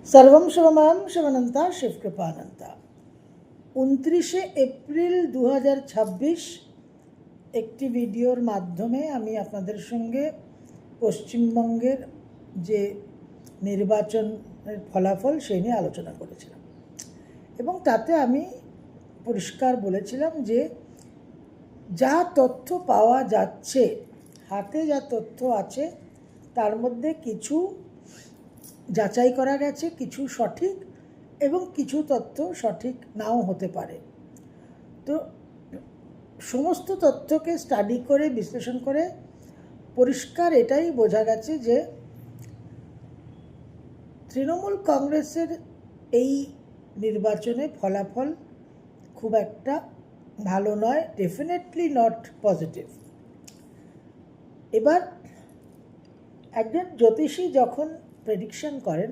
सर्वं शिवमयं शिवनंता शिवकृपानंता। 29 এপ্রিল 2026 একটি ভিডিওর মাধ্যমে আমি আপনাদের সঙ্গে পশ্চিমবঙ্গের যে নির্বাচনের ফলাফল সেই নিয়ে আলোচনা করেছিলাম এবং তাতে আমি পরিষ্কার বলেছিলাম যে যা তথ্য পাওয়া যাচ্ছে, হাতে যা তথ্য আছে তার মধ্যে কিছু যাচাই করা গেছে, কিছু সঠিক এবং কিছু তথ্য সঠিক নাও হতে পারে। তো সমস্ত তথ্যকে স্টাডি করে বিশ্লেষণ করে পরিষ্কার এটাই বোঝা গেছে যে তৃণমূল কংগ্রেসের এই নির্বাচনে ফলাফল খুব একটা ভালো নয়, ডেফিনেটলি নট পজিটিভ। এবার একজন জ্যোতিষী যখন প্রেডিকশন করেন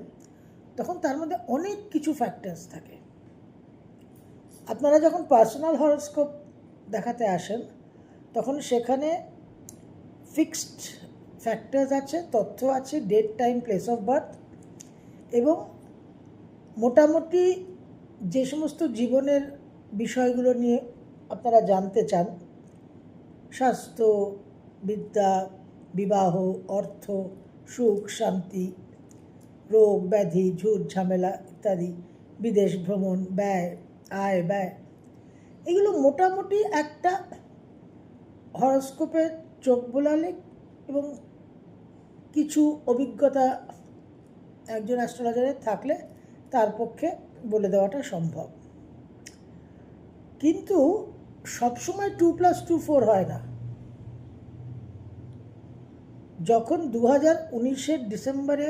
তখন তার মধ্যে অনেক কিছু ফ্যাক্টরস থাকে। আপনারা যখন পার্সোনাল হরোস্কোপ দেখাতে আসেন তখন সেখানে ফিক্সড ফ্যাক্টরস আছে, তথ্য আছে, date, time, place of birth এবং মোটামুটি যে সমস্ত জীবনের বিষয়গুলো নিয়ে আপনারা জানতে চান, স্বাস্থ্য, বিদ্যা, বিবাহ, অর্থ, সুখ, শান্তি, রোগ, ব্যাধি, ঝুট ঝামেলা ইত্যাদি, বিদেশ ভ্রমণ, ব্যয়, আয় ব্যয়, এগুলো মোটামুটি একটা হরোস্কোপে চোখ বোলালে এবং কিছু অভিজ্ঞতা একজন অ্যাস্ট্রোলজারের থাকলে তার পক্ষে বলে দেওয়াটা সম্ভব। কিন্তু সবসময় 2+2=4 হয় না। যখন 2019-এর ডিসেম্বরে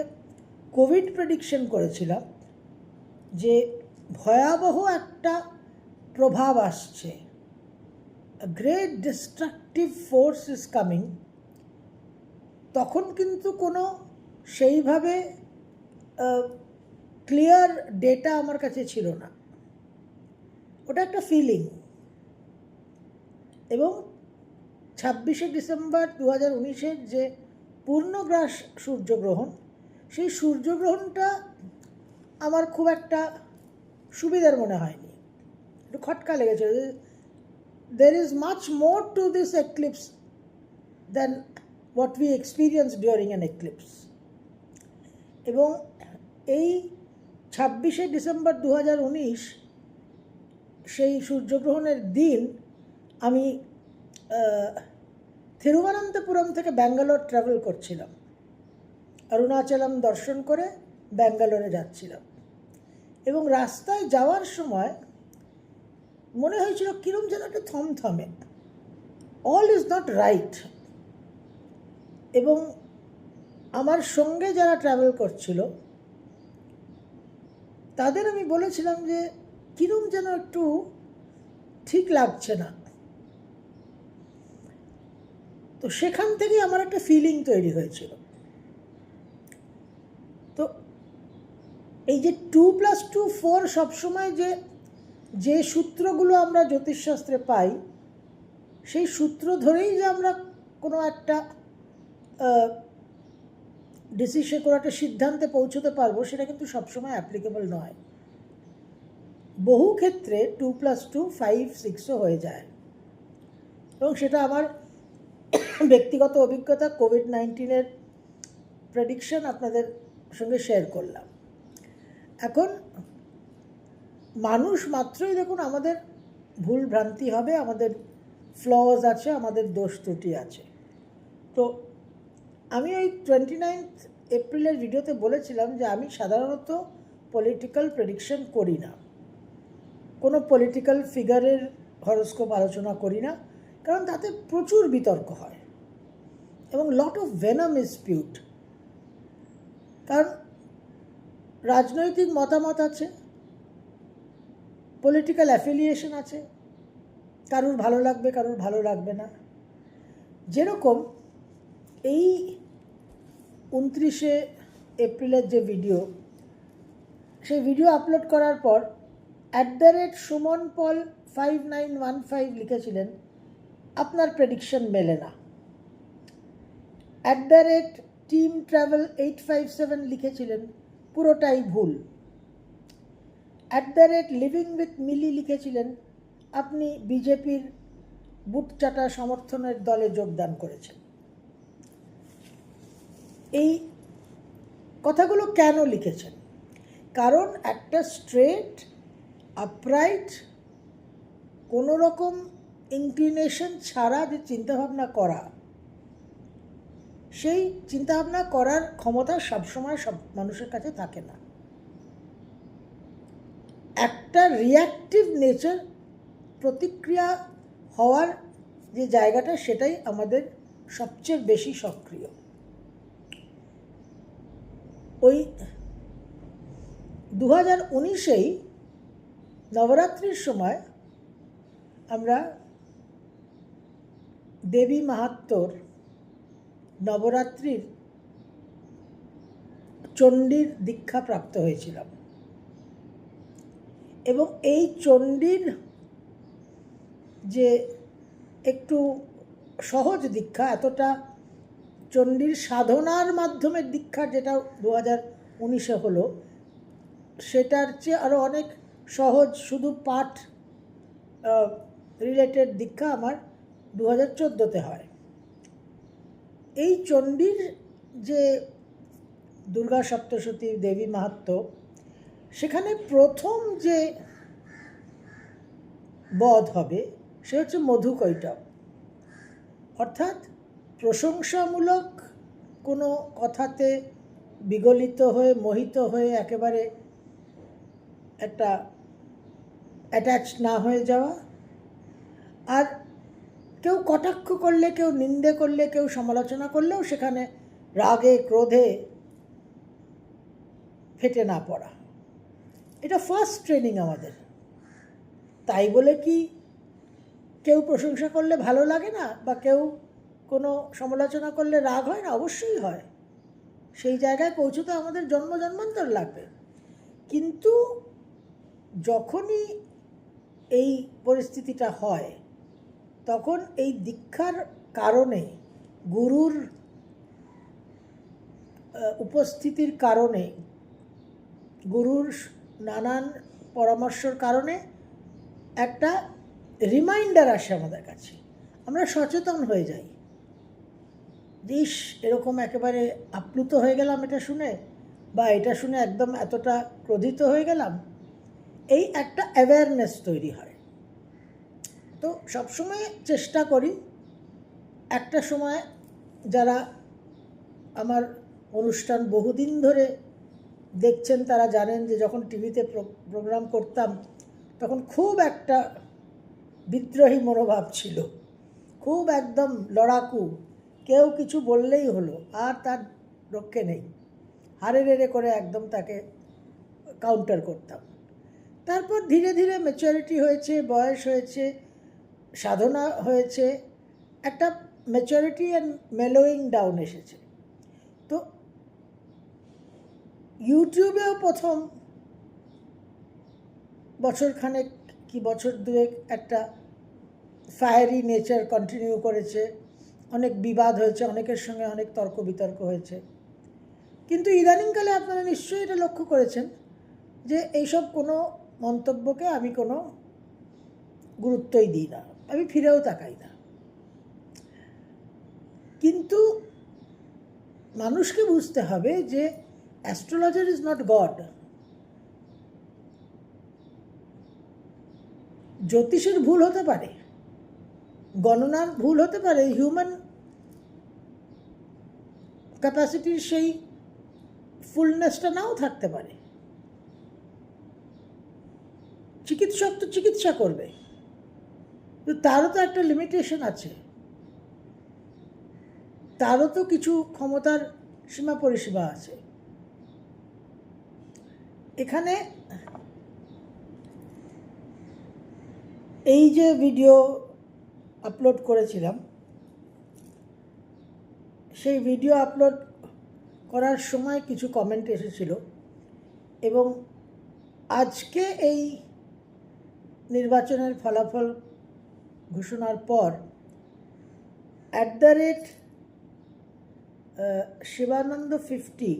কোভিড প্রেডিকশন করেছিলাম যে ভয়াবহ একটা প্রভাব আসছে, great destructive force is coming, তখন কিন্তু কোনো সেইভাবে ক্লিয়ার ডেটা আমার কাছে ছিল না, ওটা একটা ফিলিং। এবং 26শে ডিসেম্বর 2019-এর যে পূর্ণগ্রাস সূর্যগ্রহণ, সেই সূর্যগ্রহণটা আমার খুব একটা সুবিধার মনে হয়নি, একটু খটকা লেগেছিল। There is much more to this eclipse than what we experience during an eclipse. এবং এই 26শে ডিসেম্বর 2019 সেই সূর্যগ্রহণের দিন আমি থিরুবনন্তপুরম থেকে ব্যাঙ্গালোর ট্রাভেল করছিলাম, অরুণাচলম দর্শন করে ব্যাঙ্গালোরে যাচ্ছিলাম এবং রাস্তায় যাওয়ার সময় মনে হয়েছিল কিরম যেন একটা থমথমে, অল ইজ নট রাইট। এবং আমার সঙ্গে যারা ট্রাভেল করছিল তাদের আমি বলেছিলাম যে কিরম যেন একটু ঠিক লাগছে না। তো সেখান থেকেই আমার একটা ফিলিং তৈরি হয়েছিল। তো এই যে 2+2=4 সবসময় যে সূত্রগুলো আমরা জ্যোতিষশাস্ত্রে পাই, সেই সূত্র ধরেই যে আমরা কোনো একটা ডিসিশন, কোনো একটা সিদ্ধান্তে পৌঁছতে পারবো, সেটা কিন্তু সবসময় অ্যাপ্লিকেবল নয়। বহু ক্ষেত্রে 2+2 5-6ও হয়ে যায় এবং সেটা আমার ব্যক্তিগত অভিজ্ঞতা, কোভিড-19-এর প্রেডিকশন আপনাদের সঙ্গে শেয়ার করলাম। এখন মানুষ মাত্রই দেখুন আমাদের ভুল ভ্রান্তি হবে, আমাদের ফ্লজ আছে, আমাদের দোষ ত্রুটি আছে। তো আমি ওই 29 এপ্রিলের ভিডিওতে বলেছিলাম যে আমি সাধারণত পলিটিক্যাল প্রেডিকশন করি না, কোনো পলিটিক্যাল ফিগারের হরোস্কোপ আলোচনা করি না, কারণ তাতে প্রচুর বিতর্ক হয় এবং লট অফ ভেনাম ইজ স্পিউড। কারণ রাজনৈতিক মতামত আছে, পলিটিক্যাল অ্যাফিলিয়েশন আছে, কারুর ভালো লাগবে কারুর ভালো লাগবে না। যেরকম এই 29শে এপ্রিলের যে ভিডিও, সেই ভিডিও আপলোড করার পর @sumonpol5915 লিখেছিলেন আপনার প্রেডিকশন মেলে না। @teamtravel857 লিখেছিলেন পুরোটাই ভুল। লিভিং উইথ মিলি লিখেছিলেন আপনি বিজেপির বুটচাটা সমর্থনের দলে যোগদান করেছেন। এই কথাগুলো কেন লিখেছেন? কারণ একটা স্ট্রেট আপরাইট কোনো রকম ইনক্লিনেশন ছাড়া যে চিন্তাভাবনা করা, সেই চিন্তাভাবনা করার ক্ষমতা সবসময় সব মানুষের কাছে থাকে না। একটা রিঅ্যাক্টিভ নেচার, প্রতিক্রিয়া হওয়ার যে জায়গাটা, সেটাই আমাদের সবচেয়ে বেশি সক্রিয়। ওই 2019-এই নবরাত্রির সময় আমরা দেবী মাহাত্ম্যর নবরাত্রির চণ্ডীর দীক্ষা প্রাপ্ত হয়েছিলাম, এবং এই চণ্ডীর যে একটু সহজ দীক্ষা, এতটা চণ্ডীর সাধনার মাধ্যমে দীক্ষা যেটা 2019-এ হলো, সেটার চেয়ে আরও অনেক সহজ শুধু পাঠ রিলেটেড দীক্ষা আমার 2014-তে হয়। এই চণ্ডীর যে দুর্গা সপ্তশতী দেবী মাহাত্ম্য, সেখানে প্রথম যে বধ হবে সে হচ্ছে মধুকৈটব, অর্থাৎ প্রশংসামূলক কোনো কথাতে বিগলিত হয়ে, মোহিত হয়ে একেবারে একটা অ্যাটাচ না হয়ে যাওয়া, আর কেউ কটাক্ষ করলে, কেউ নিন্দে করলে, কেউ সমালোচনা করলেও সেখানে রাগে ক্রোধে ফেটে না পড়া। এটা ফার্স্ট ট্রেনিং আমাদের। তাই বলে কি কেউ প্রশংসা করলে ভালো লাগে না, বা কেউ কোনো সমালোচনা করলে রাগ হয় না? অবশ্যই হয়। সেই জায়গায় পৌঁছতে আমাদের জন্ম জন্মান্তর লাগবে। কিন্তু যখনই এই পরিস্থিতিটা হয়, তখন এই দীক্ষার কারণে, গুরুর উপস্থিতির কারণে, গুরুর নানান পরামর্শের কারণে একটা রিমাইন্ডার আসে আমাদের কাছে। আমরা সচেতন হয়ে যাই। ইস, এরকম একেবারে আপ্লুত হয়ে গেলাম এটা শুনে, বা এটা শুনে একদম এতটা ক্রোধিত হয়ে গেলাম। এই একটা অ্যাওয়ারনেস তৈরি হয়। তো সবসময় চেষ্টা করি, একটা সময় যারা আমার অনুষ্ঠান বহুদিন ধরে দেখছেন তারা জানেন যে যখন টিভিতে প্রোগ্রাম করতাম, তখন খুব একটা বিদ্রোহী মনোভাব ছিল, খুব একদম লড়াকু। কেউ কিছু বললেই হলো, আর তার রক্ষে নেই, হারে রেড়ে করে একদম তাকে কাউন্টার করতাম। তারপর ধীরে ধীরে ম্যাচুরিটি হয়েছে, বয়স হয়েছে, সাধনা হয়েছে, একটা ম্যাচুরিটি অ্যান্ড মেলোয়িং ডাউন এসেছে। তো ইউটিউবেও প্রথম বছরখানেক কি বছর দুয়েক একটা ফায়ারি নেচার কন্টিনিউ করেছে, অনেক বিবাদ হয়েছে, অনেকের সঙ্গে অনেক তর্ক বিতর্ক হয়েছে। কিন্তু ইদানিংকালে আপনারা নিশ্চয়ই এটা লক্ষ্য করেছেন যে এইসব কোনো মন্তব্যকে আমি কোনো গুরুত্বই দিই না, আমি ফিরেও তাকাই না। কিন্তু মানুষকে বুঝতে হবে যে অ্যাস্ট্রোলজার ইজ নট গড। জ্যোতিষের ভুল হতে পারে, গণনার ভুল হতে পারে, হিউম্যান ক্যাপাসিটির সেই ফুলনেসটা নাও থাকতে পারে। চিকিৎসক তো চিকিৎসা করবে, তো তারও তো একটা লিমিটেশন আছে, তারও তো কিছু ক্ষমতার সীমা পরিসীমা আছে। এখানে এই যে ভিডিও আপলোড করেছিলাম, সেই ভিডিও আপলোড করার সময় কিছু কমেন্ট এসেছিল, এবং আজকে এই নির্বাচনের ফলাফল ঘোষণার পর @শিবানন্দ50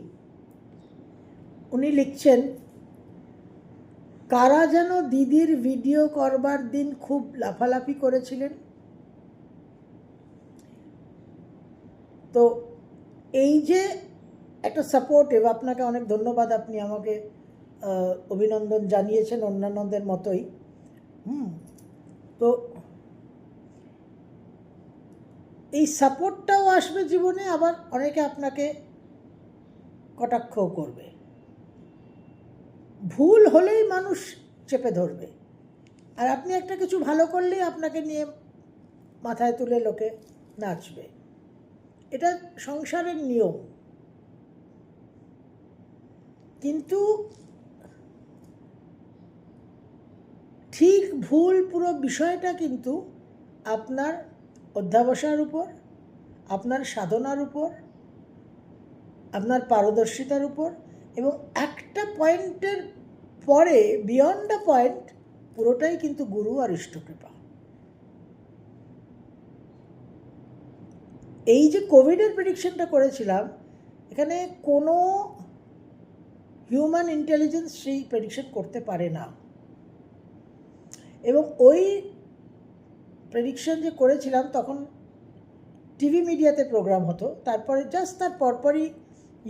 উনি লিখছেন, কারা যেন দিদির ভিডিও করবার দিন খুব লাফালাফি করেছিলেন। তো এই যে একটা সাপোর্টিভ, আপনাকে অনেক ধন্যবাদ, আপনি আমাকে অভিনন্দন জানিয়েছেন অন্যান্যদের মতোই। তো এই সাপোর্টটাও আসবে জীবনে, আবার অনেকে আপনাকে কটাক্ষও করবে। ভুল হলেই মানুষ চেপে ধরবে, আর আপনি একটা কিছু ভালো করলেই আপনাকে নিয়ে মাথায় তুলে লোকে নাচবে। এটা সংসারের নিয়ম। কিন্তু ঠিক ভুল পুরো বিষয়টা কিন্তু আপনার অধ্যাবসার উপর, আপনার সাধনার উপর, আপনার পারদর্শিতার উপর, এবং একটা পয়েন্টের পরে বিয়ন্ড দ্য পয়েন্ট পুরোটাই কিন্তু গুরু আর ইষ্টকৃপা। এই যে কোভিডের প্রেডিকশনটা করেছিলাম, এখানে কোনো হিউম্যান ইন্টেলিজেন্স সেই প্রেডিকশন করতে পারে না। এবং ওই প্রেডিকশন যে করেছিলাম তখন টিভি মিডিয়াতে প্রোগ্রাম হতো, তারপরে জাস্ট তার পরপরই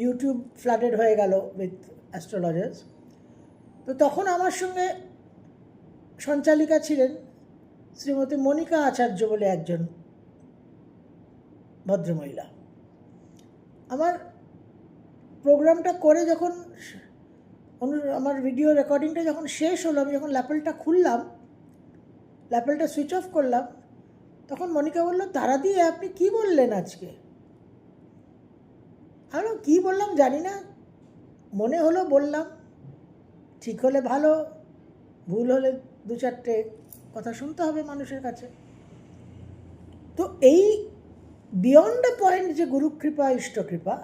ইউটিউব ফ্লাডেড হয়ে গেল উইথ অ্যাস্ট্রোলজার্স। তো তখন আমার সঙ্গে সঞ্চালিকা ছিলেন শ্রীমতী মনিকা আচার্য বলে একজন ভদ্রমহিলা। আমার প্রোগ্রামটা করে যখন আমার ভিডিও রেকর্ডিংটা যখন শেষ হলো, আমি যখন ল্যাপেলটা খুললাম, ল্যাপেলটা সুইচ অফ করলাম, তখন মনিকা বলল, তারা দিয়ে আপনি কি বললেন আজকে? আমি কী বললাম জানি না, মনে হলো বললাম, ঠিক হলে ভালো, ভুল হলে দু চারটে কথা শুনতে হবে মানুষের কাছে। তো এই বিয়ন্ড দ্য পয়েন্ট যে গুরুকৃপা ইষ্টকৃপা,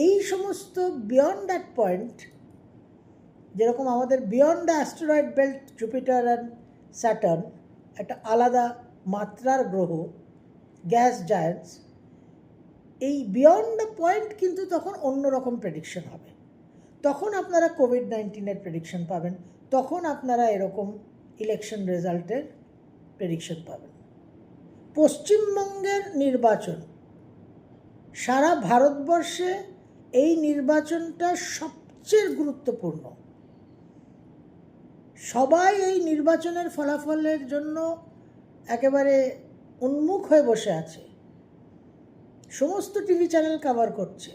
এই সমস্ত বিয়ন্ড দ্যাট পয়েন্ট, যেরকম আমাদের beyond the asteroid belt Jupiter and Saturn একটা আলাদা মাত্রার গ্রহ, গ্যাস জায়ান্টস, এই বিয়ন্ড দ্য পয়েন্ট কিন্তু তখন অন্যরকম প্রেডিকশন হবে। তখন আপনারা কোভিড-19 প্রেডিকশন পাবেন, তখন আপনারা এরকম ইলেকশন রেজাল্টের প্রেডিকশন পাবেন। পশ্চিমবঙ্গের নির্বাচন, সারা ভারতবর্ষে এই নির্বাচনটা সবচেয়ে গুরুত্বপূর্ণ। সবাই এই নির্বাচনের ফলাফলের জন্য একেবারে উন্মুখ হয়ে বসে আছে। সমস্ত টিভি চ্যানেল কভার করছে,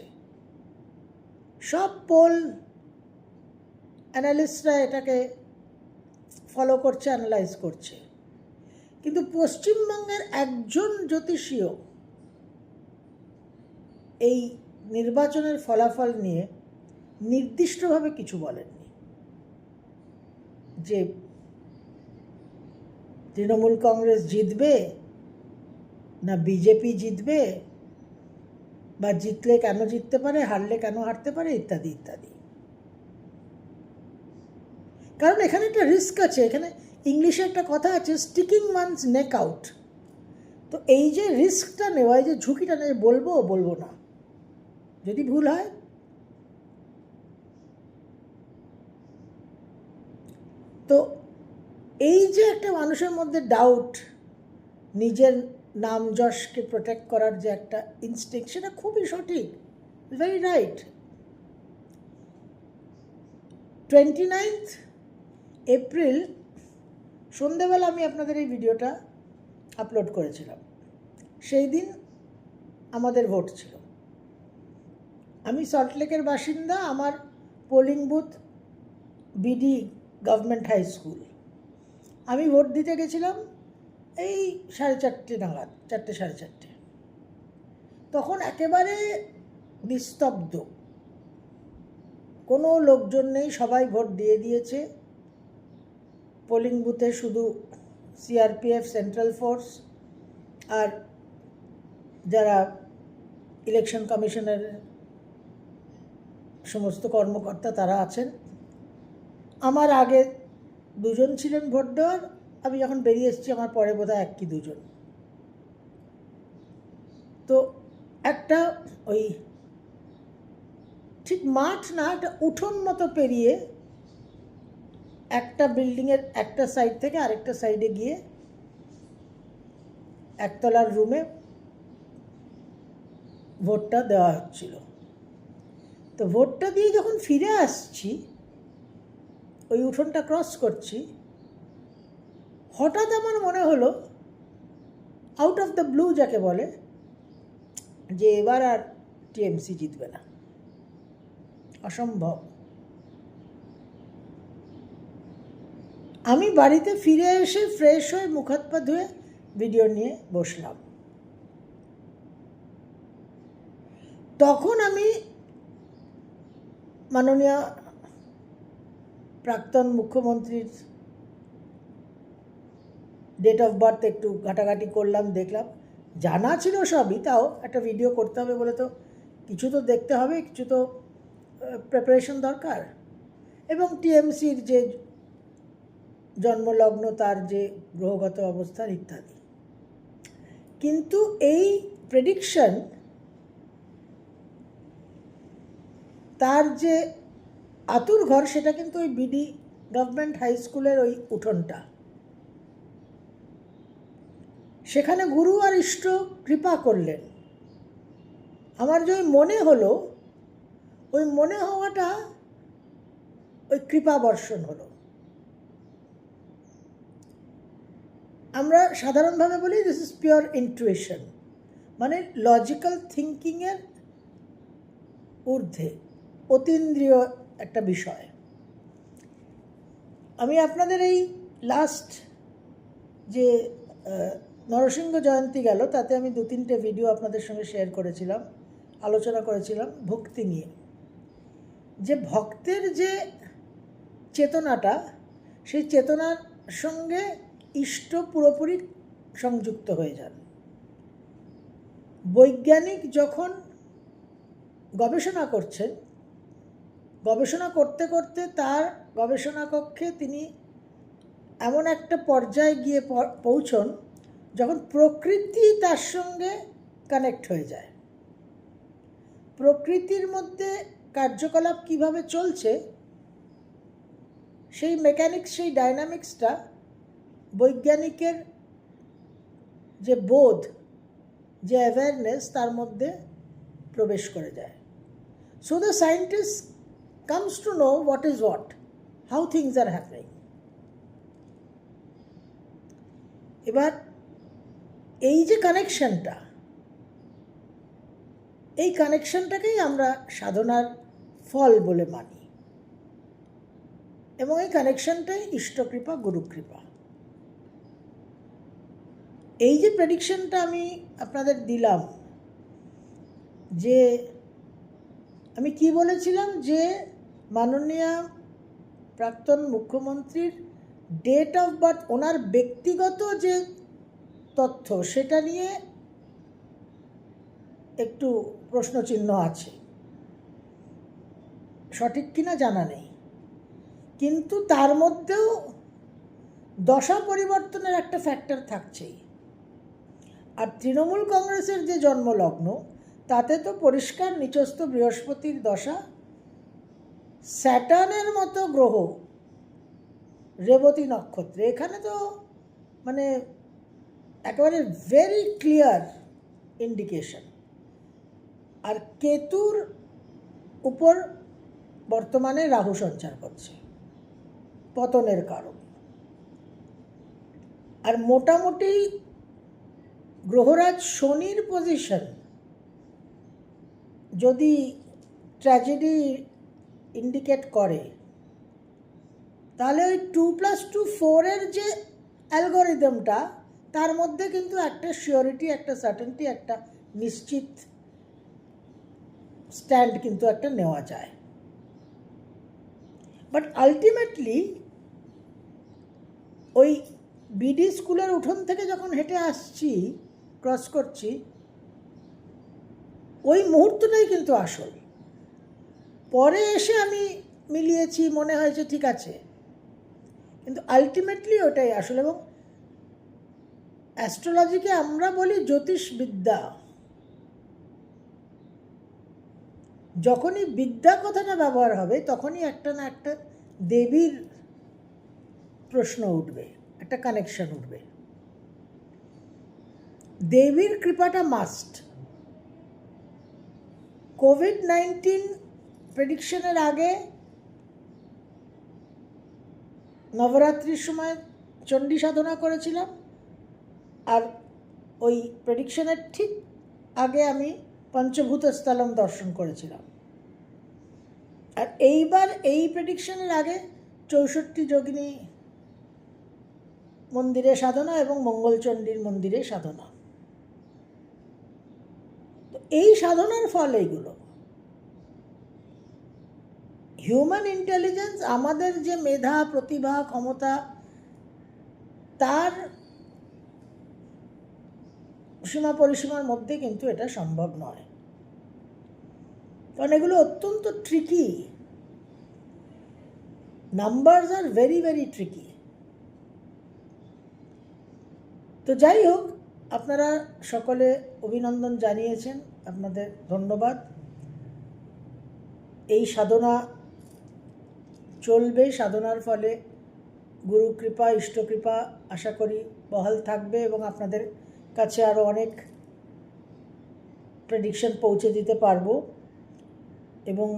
সব পোল অ্যানালিস্টরা এটাকে ফলো করছে, অ্যানালাইজ করছে। কিন্তু পশ্চিমবঙ্গের একজন জ্যোতিষীও এই নির্বাচনের ফলাফল নিয়ে নির্দিষ্টভাবে কিছু বলেননি, যে তৃণমূল কংগ্রেস জিতবে না বিজেপি জিতবে, বা জিতলে কেন জিততে পারে, হারলে কেন হারতে পারে, ইত্যাদি ইত্যাদি। কারণ এখানে একটা রিস্ক আছে। এখানে ইংলিশে একটা কথা আছে, স্টিকিং ওয়ানস নেক আউট। তো এই যে রিস্কটা নেওয়া, এই যে ঝুঁকিটা নেই, বলবো বলবো না, যদি ভুল হয়। তো এই যে একটা মানুষের মধ্যে ডাউট, নিজের নাম যশকে প্রোটেক্ট করার যে একটা ইনস্টিংক্ট, সেটা খুবই সঠিক, ভেরি রাইট। 29 এপ্রিল সন্ধ্যেবেলা আমি আপনাদের এই ভিডিওটা আপলোড করেছিলাম। সেই দিন আমাদের ভোট ছিল। আমি সল্টলেকের বাসিন্দা, আমার polling booth BD government high school. আমি ভোট দিতে গেছিলাম এই 4:30 নাগাদ, 4টে 4:30। তখন একেবারে নিস্তব্ধ, কোনো লোকজন নেই, সবাই ভোট দিয়ে দিয়েছে। পোলিং বুথে শুধু সিআরপিএফ, সেন্ট্রাল ফোর্স আর যারা ইলেকশন কমিশনের সমস্ত কর্মকর্তা তারা আছেন। আমার আগে দুজন ছিলেন ভোট দেওয়ার, আমি যখন বেরিয়ে এসেছি আমার পরে বোধহয় 1 কি 2 জন। তো একটা ওই ঠিক মাঠ না, একটা উঠোন মতো পেরিয়ে একটা বিল্ডিংয়ের একটা সাইড থেকে আরেকটা সাইডে গিয়ে একতলার রুমে ভোটটা দেওয়া হচ্ছিল। তো ভোটটা দিয়ে যখন ফিরে আসছি, ওই উঠোনটা ক্রস করছি, হঠাৎ আমার মনে হলো, আউট অফ দ্য ব্লু যাকে বলে, যে এবার আর টিএমসি জিতবে না, অসম্ভব। আমি বাড়িতে ফিরে এসে ফ্রেশ হয়ে মুখ হাত পা ধুয়ে ভিডিও নিয়ে বসলাম। তখন আমি মাননীয় প্রাক্তন মুখ্যমন্ত্রীর ডেট অফ বার্থ একটু ঘাটাঘাটি করলাম, দেখলাম, জানা ছিল সবই, তাও একটা ভিডিও করতে হবে বলে তো কিছু তো দেখতে হবে, কিছু তো প্রিপারেশন দরকার। এবং টিএমসির যে জন্মলগ্ন, তার যে গ্রহগত অবস্থান ইত্যাদি। কিন্তু এই প্রেডিকশন, তার যে আতুর ঘর, সেটা কিন্তু ওই বিডি গভর্নমেন্ট হাই স্কুলের ওই উঠোনটা। সেখানে গুরু আর ইষ্ট কৃপা করলেন। আমার যে মনে হলো, ওই মনে হওয়াটা ওই কৃপা বর্ষণ হলো। আমরা সাধারণভাবে বলি দিস ইজ পিওর ইন্টুইশন, মানে লজিক্যাল থিঙ্কিংয়ের ঊর্ধ্বে, অতীন্দ্রিয় একটা বিষয়। আমি আপনাদের এই লাস্ট যে নরসিংহ জয়ন্তী গেল, তাতে আমি 2-3টে ভিডিও আপনাদের সঙ্গে শেয়ার করেছিলাম, আলোচনা করেছিলাম ভক্তি নিয়ে। যে ভক্তের যে চেতনাটা, সেই চেতনার সঙ্গে ইষ্ট পুরোপুরি সংযুক্ত হয়ে যান। বৈজ্ঞানিক যখন গবেষণা করছেন, গবেষণা করতে করতে তার গবেষণা কক্ষে তিনি এমন একটা পর্যায়ে গিয়ে পৌঁছন যখন প্রকৃতি তার সঙ্গে কানেক্ট হয়ে যায়। প্রকৃতির মধ্যে কার্যকলাপ কিভাবে চলছে, সেই মেকানিক্স, সেই ডাইনামিক্সটা বৈজ্ঞানিকের যে বোধ, যে অ্যাওয়ারনেস, তার মধ্যে প্রবেশ করে যায়। So the scientist comes to know what is what, how things are happening. এবার এই যে কানেকশনটা, এই কানেকশনটাকেই আমরা সাধনার ফল বলে মানি, এবং এই কানেকশনটাই ইষ্টকৃপা, গুরুকৃপা। এই যে প্রেডিকশনটা আমি আপনাদের দিলাম, যে আমি কি বলেছিলাম, যে মাননীয় প্রাক্তন মুখ্যমন্ত্রীর ডেট অফ বার্থ, ওনার ব্যক্তিগত যে তথ্য, সেটা নিয়ে একটু প্রশ্নচিহ্ন আছে, সঠিক কিনা জানা নেই। কিন্তু তার মধ্যেও দশা পরিবর্তনের একটা ফ্যাক্টর থাকছেই। আর তৃণমূল কংগ্রেসের যে জন্মলগ্ন, তাতে তো পরিষ্কার নিচস্থ বৃহস্পতির দশা, স্যাটার্নের মতো গ্রহ রেবতী নক্ষত্রে, এখানে তো মানে একেবারে ভেরি ক্লিয়ার ইন্ডিকেশন। আর কেতুর উপর বর্তমানে রাহু সঞ্চার করছে, পতনের কারণ। আর মোটামুটি গ্রহরাজ শনির পজিশন যদি ট্র্যাজেডি ইন্ডিকেট করে, তাহলে ওই 2+2 4-এর যে অ্যালগোরিদমটা, তার মধ্যে কিন্তু একটা শিওরিটি, একটা সার্টেনটি, একটা নিশ্চিত স্ট্যান্ড কিন্তু একটা নেওয়া যায়। বাট আলটিমেটলি ওই বিডি স্কুলের উঠোন থেকে যখন হেঁটে আসছি, ক্রস করছি, ওই মুহূর্তটাই কিন্তু আসল। পরে এসে আমি মিলিয়েছি, মনে হয়েছে ঠিক আছে, কিন্তু আলটিমেটলি ওটাই আসল। এবং অ্যাস্ট্রোলজিকে আমরা বলি জ্যোতিষবিদ্যা। যখনই বিদ্যা কথাটা ব্যবহার হবে তখনই একটা না একটা দেবীর প্রশ্ন উঠবে, একটা কানেকশন উঠবে। দেবীর কৃপাটা মাস্ট। কোভিড-19 প্রেডিকশনের আগে নবরাত্রির সময় চণ্ডী সাধনা করেছিলাম, আর ওই প্রেডিকশনের ঠিক আগে আমি পঞ্চভূতস্থলম দর্শন করেছিলাম। আর এইবার এই প্রেডিকশনের আগে 64 যোগিনী মন্দিরে সাধনা এবং মঙ্গলচণ্ডীর মন্দিরে সাধনা। তো এই সাধনার ফল এইগুলো। হিউম্যান ইন্টেলিজেন্স, আমাদের যে মেধা, প্রতিভা, ক্ষমতা, তার সীমা পরিসীমার মধ্যে কিন্তু এটা সম্ভব নয়, কারণ এগুলো অত্যন্ত tricky. Numbers are very very tricky. তো যাই হোক, আপনারা সকলে অভিনন্দন জানিয়েছেন, আপনাদের ধন্যবাদ। এই সাধনা চলবে, সাধনার ফলে গুরু কৃপা, ইষ্টকৃপা আশা করি বহাল থাকবে এবং আপনাদের কাছে আরও অনেক প্রেডিকশন পৌঁছে দিতে পারবো। এবং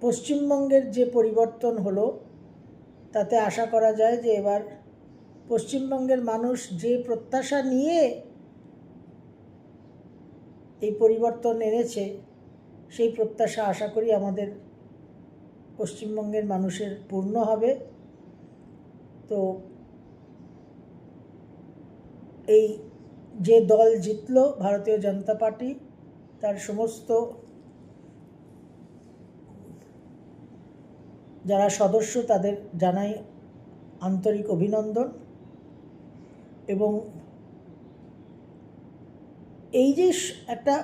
পশ্চিমবঙ্গের যে পরিবর্তন হলো তাতে আশা করা যায় যে এবার পশ্চিমবঙ্গের মানুষ যে প্রত্যাশা নিয়ে এই পরিবর্তন এনেছে, সেই প্রত্যাশা আশা করি আমাদের পশ্চিমবঙ্গের মানুষের পূর্ণ হবে। তো এই যে দল জিতল, ভারতীয় জনতা পার্টি, তার সমস্ত যারা সদস্য তাদের জানাই আন্তরিক অভিনন্দন। এবং এই যে একটা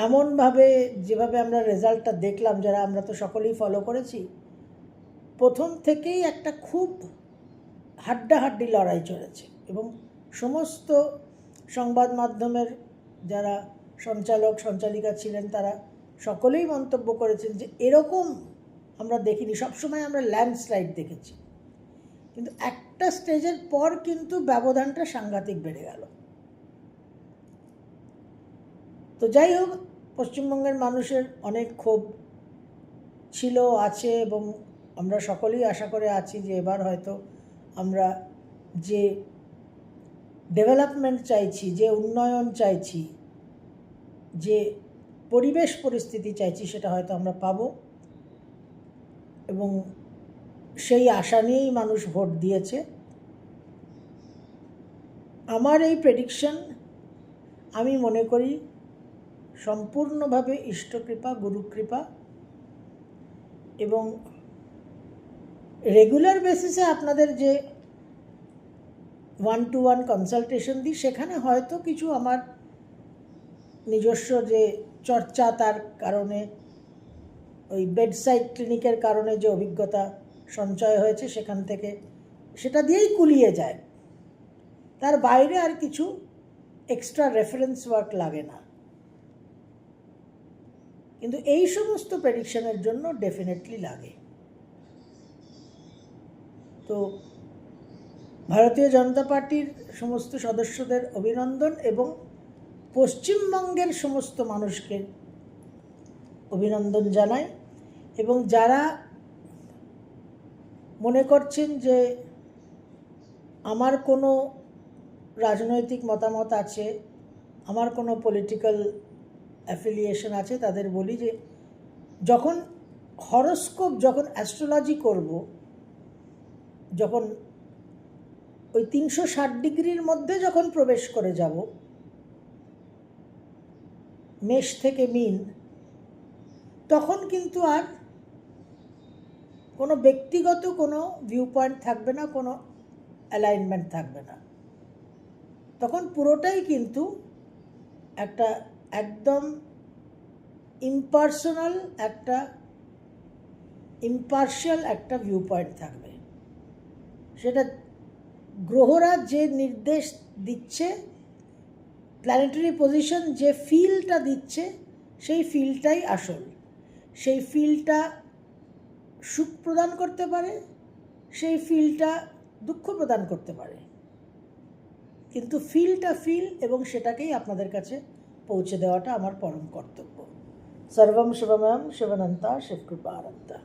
এমনভাবে যেভাবে আমরা রেজাল্টটা দেখলাম, যারা আমরা তো সকলেই ফলো করেছি, প্রথম থেকেই একটা খুব হাড্ডাহাড্ডি লড়াই চলেছে। এবং সমস্ত সংবাদ মাধ্যমের যারা সঞ্চালক সঞ্চালিকা ছিলেন তারা সকলেই মন্তব্য করেছেন যে এরকম আমরা দেখিনি। সবসময় আমরা ল্যান্ডস্লাইড দেখেছি, কিন্তু একটা স্টেজের পর কিন্তু ব্যবধানটা সাংঘাতিক বেড়ে গেল। তো যাই হোক, পশ্চিমবঙ্গের মানুষের অনেক ক্ষোভ ছিল, আছে, এবং আমরা সকলেই আশা করে আছি যে এবার হয়তো আমরা যে ডেভেলপমেন্ট চাইছি, যে উন্নয়ন চাইছি, যে পরিবেশ পরিস্থিতি চাইছি, সেটা হয়তো আমরা পাবো। এবং সেই আশা নিয়েই মানুষ ভোট দিয়েছে। আমার এই প্রেডিকশন আমি মনে করি সম্পূর্ণভাবে ইষ্টকৃপা, গুরুকৃপা, এবং রেগুলার বেসিসে আপনাদের যে 1-to-1 কনসালটেশন দিই, সেখানে হয়তো কিছু আমার নিজস্ব যে চর্চা, তার কারণে ওই বেডসাইড ক্লিনিকের কারণে যে অভিজ্ঞতা সঞ্চয় হয়েছে, সেখান থেকে সেটা দিয়েই কুলিয়ে যায়। তার বাইরে আর কিছু এক্সট্রা রেফারেন্স ওয়ার্ক লাগে না। কিন্তু এই সমস্ত প্রেডিকশনের জন্য ডেফিনেটলি লাগে। তো ভারতীয় জনতা পার্টির সমস্ত সদস্যদের অভিনন্দন এবং পশ্চিমবঙ্গের সমস্ত মানুষকে অভিনন্দন জানাই। এবং যারা মনে করছেন যে আমার কোনো রাজনৈতিক মতামত আছে, আমার কোনো পলিটিক্যাল অ্যাফিলিয়েশন আছে, তাদের বলি যে যখন হরোস্কোপ, যখন অ্যাস্ট্রোলজি করব, যখন ওই 360 ডিগ্রির মধ্যে যখন প্রবেশ করে যাব, মেষ থেকে মীন, তখন কিন্তু আর কোনো ব্যক্তিগত কোনো ভিউ পয়েন্ট থাকবে না, কোনো অ্যালাইনমেন্ট থাকবে না। তখন পুরোটাই কিন্তু একটা একদম ইম্পার্সোনাল, একটা ইম্পার্শিয়াল একটা ভিউ পয়েন্ট থাকবে। সেটা গ্রহরা যে নির্দেশ দিচ্ছে, প্ল্যানেটারি পজিশন যে ফিলটা দিচ্ছে সেই ফিলটাই আসল। সেই ফিলটা সুখ প্রদান করতে পারে, সেই ফিলটা দুঃখ প্রদান করতে পারে, কিন্তু ফিলটা ফিল, এবং সেটাকেই আপনাদের কাছে পৌঁছে দেওয়াটা আমার পরম কর্তব্য। সর্বম শিবময়ম শিবানন্তা শিবকৃপানন্তা।